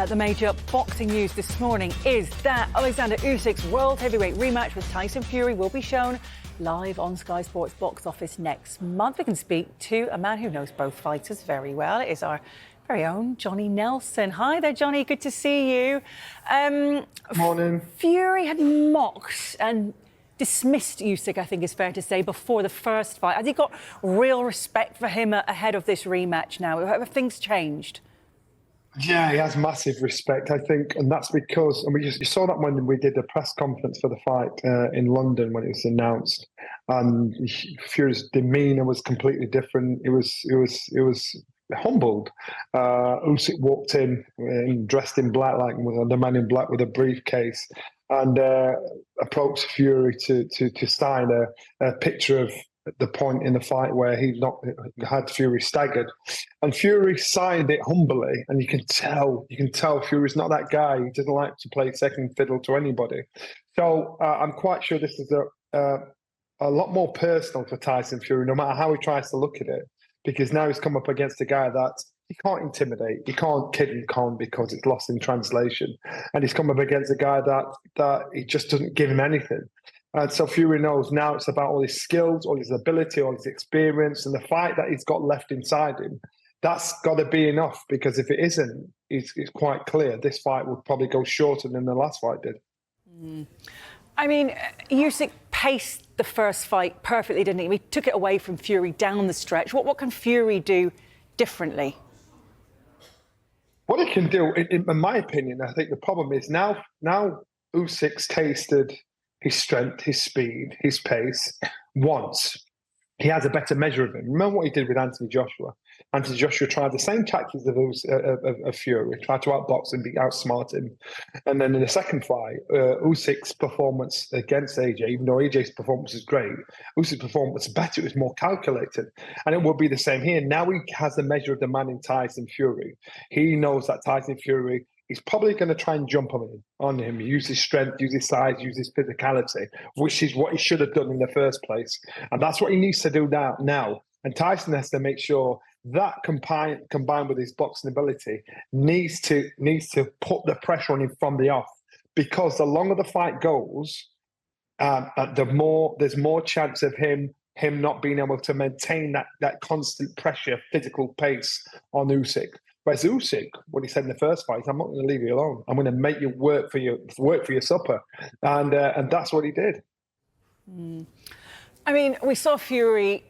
The major boxing news this morning is that Oleksandr Usyk's world heavyweight rematch with Tyson Fury will be shown live on Sky Sports box office next month. We can speak to a man who knows both fighters very well. It is our very own Johnny Nelson. Hi there, Johnny. Good to see you. Morning. Fury had mocked and dismissed Usyk, I think is fair to say, before the first fight. Has he got real respect for him ahead of this rematch now? Have things changed? Yeah, he has massive respect, I think, and that's because, and you saw that when we did the press conference for the fight in London when it was announced, and Fury's demeanour was completely different. It was humbled. Usyk walked in dressed in black, like the man in black with a briefcase, and approached Fury to sign a picture of the point in the fight where he had Fury staggered, and Fury signed it humbly, and you can tell Fury's not that guy. He doesn't like to play second fiddle to anybody. So I'm quite sure this is a lot more personal for Tyson Fury, no matter how he tries to look at it, because now he's come up against a guy that he can't intimidate, he can't kid and con because it's lost in translation, and he's come up against a guy that he just doesn't give him anything. And so Fury knows now it's about all his skills, all his ability, all his experience, and the fight that he's got left inside him. That's got to be enough, because if it isn't, it's quite clear this fight would probably go shorter than the last fight did. I mean, Usyk paced the first fight perfectly, didn't he? He took it away from Fury down the stretch. What can Fury do differently? What he can do, in my opinion, I think the problem is now Usyk's tasted his strength, his speed, his pace once. He has a better measure of him. Remember what he did with Anthony Joshua? Anthony Joshua tried the same tactics of Fury, tried to outbox him, outsmart him. And then in the second fight, Usyk's performance against AJ, even though AJ's performance is great, Usyk's performance was better, it was more calculated. And it will be the same here. Now he has the measure of the man in Tyson Fury. He knows that Tyson Fury, he's probably going to try and jump on him, use his strength, use his size, use his physicality, which is what he should have done in the first place. And that's what he needs to do now. And Tyson has to make sure that combined with his boxing ability needs to put the pressure on him from the off. Because the longer the fight goes, there's more chance of him not being able to maintain that constant pressure, physical pace on Usyk. Whereas Usyk, what he said in the first fight, I'm not going to leave you alone. I'm going to make you work for your supper, and that's what he did. I mean, we saw Fury,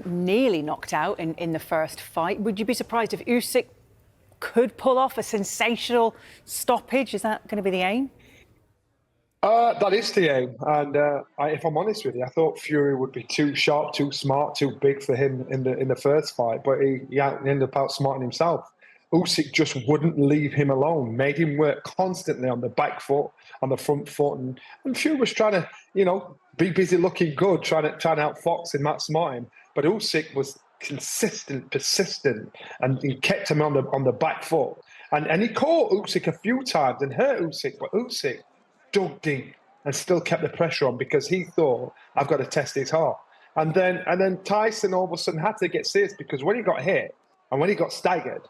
nearly knocked out in the first fight. Would you be surprised if Usyk could pull off a sensational stoppage? Is that going to be the aim? That is the aim, and if I'm honest with you, I thought Fury would be too sharp, too smart, too big for him in the first fight, but he ended up outsmarting himself. Usyk just wouldn't leave him alone, made him work constantly on the back foot, on the front foot, and Fury was trying to, be busy looking good, trying to outfox him, outsmart him. But Usyk was consistent, persistent, and he kept him on the back foot. And he caught Usyk a few times and hurt Usyk, but Usyk dug deep and still kept the pressure on because he thought, I've got to test his heart. And then Tyson all of a sudden had to get serious, because when he got hit and when he got staggered,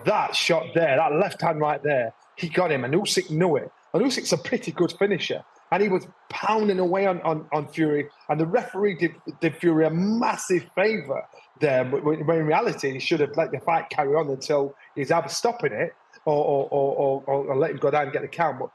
that shot there, that left hand right there, he got him, and Usyk knew it. And Usyk's a pretty good finisher, and he was pounding away on Fury, and the referee did Fury a massive favour there, when in reality he should have let the fight carry on until he's either stopping it or let him go down and get the count. But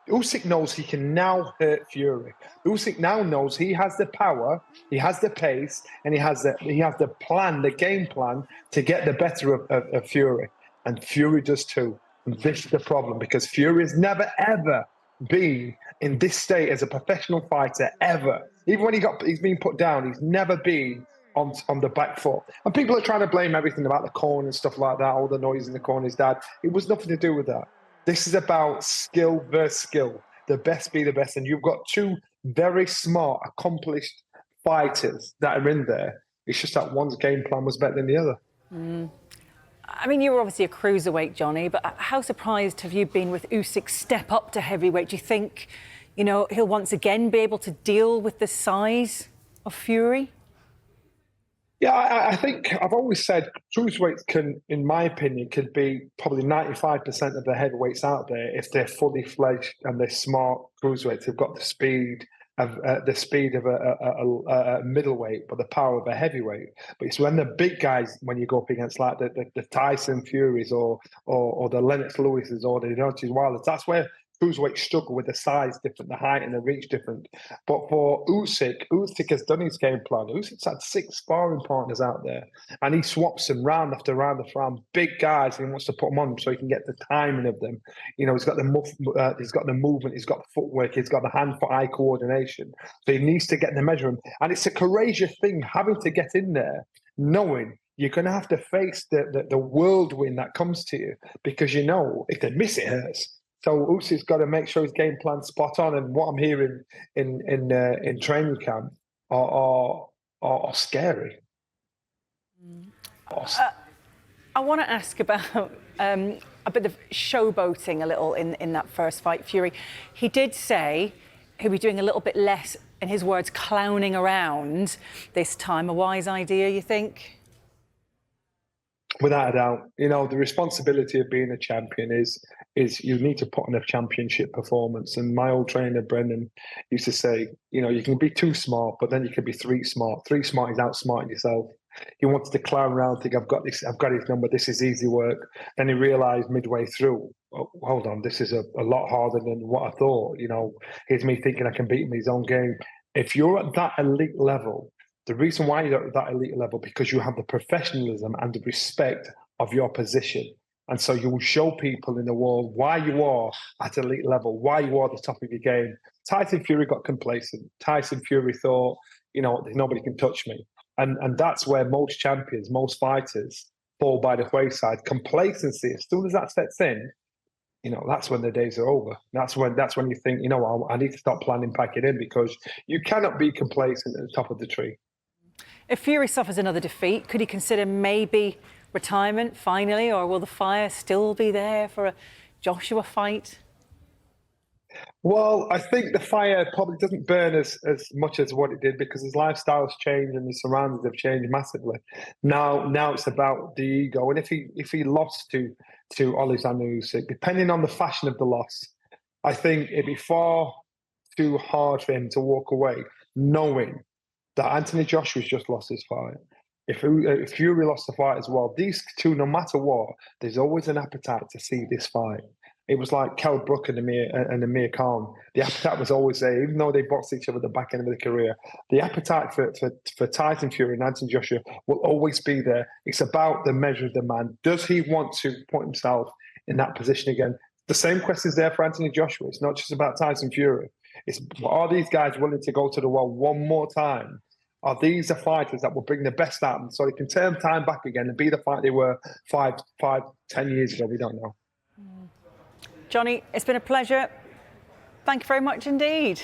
Usyk knows he can now hurt Fury. Usyk now knows he has the power, he has the pace, and he has the plan, the game plan to get the better of Fury. And Fury does too. And this is the problem, because Fury has never, ever been in this state as a professional fighter, ever. Even when he's been put down, he's never been on the back foot. And people are trying to blame everything about the corner and stuff like that, all the noise in the corner is dad. It was nothing to do with that. This is about skill versus skill. The best be the best. And you've got two very smart, accomplished fighters that are in there. It's just that one's game plan was better than the other. I mean, you were obviously a cruiserweight, Johnny, but how surprised have you been with Usyk's step up to heavyweight? Do you think, he'll once again be able to deal with the size of Fury? Yeah, I think I've always said cruiserweights can, in my opinion, could be probably 95% of the heavyweights out there if they're fully fledged and they're smart cruiserweights. They've got the speed of a middleweight, but the power of a heavyweight. But it's when the big guys, when you go up against like the Tyson Furies or the Lennox Lewises or the Deontay Wilders, that's where cruiserweights struggle with the size different, the height and the reach different. But for Usyk has done his game plan. Usyk's had 6 sparring partners out there, and he swaps them round after round after round. Big guys, and he wants to put them on so he can get the timing of them. You know, he's got the movement, he's got the footwork, he's got the hand-foot-eye coordination. So he needs to get the measurement, and it's a courageous thing having to get in there, knowing you're going to have to face the whirlwind that comes to you, because you know if they miss, it hurts. So Usyk's got to make sure his game plan's spot on. And what I'm hearing in training camp are scary. I want to ask about a bit of showboating a little in that first fight, Fury. He did say he'll be doing a little bit less, in his words, clowning around this time. A wise idea, you think? Without a doubt. You know, the responsibility of being a champion is you need to put on a championship performance. And my old trainer, Brendan, used to say, you know, you can be too smart, but then you can be 3 smart. 3 smart is outsmarting yourself. He wanted to clown around, think, I've got his number, this is easy work. Then he realised midway through, oh, hold on, this is a lot harder than what I thought. You know, here's me thinking I can beat him in his own game. If you're at that elite level, the reason why you're at that elite level, because you have the professionalism and the respect of your position. And so you will show people in the world why you are at elite level, why you are at the top of your game. Tyson Fury got complacent. Tyson Fury thought, you know, nobody can touch me. And that's where most champions, most fighters fall by the wayside. Complacency, as soon as that sets in, you know, that's when the days are over. That's when you think, you know, I need to stop planning packing in, because you cannot be complacent at the top of the tree. If Fury suffers another defeat, could he consider maybe retirement finally, or will the fire still be there for a Joshua fight? Well, I think the fire probably doesn't burn as much as what it did, because his lifestyle's changed and his surroundings have changed massively. Now it's about the ego, and if he lost to Oleksandr Usyk, depending on the fashion of the loss, I think it'd be far too hard for him to walk away, knowing that Anthony Joshua's just lost his fight. If Fury lost the fight as well, these two, no matter what, there's always an appetite to see this fight. It was like Kell Brook and Amir Khan. The appetite was always there, even though they boxed each other at the back end of their career. The appetite for Tyson Fury and Anthony Joshua will always be there. It's about the measure of the man. Does he want to put himself in that position again? The same question's there for Anthony Joshua. It's not just about Tyson Fury. It's, are these guys willing to go to the well one more time? Are these the fighters that will bring the best out of them so they can turn time back again and be the fight they were 10 years ago? We don't know. Johnny, it's been a pleasure. Thank you very much indeed.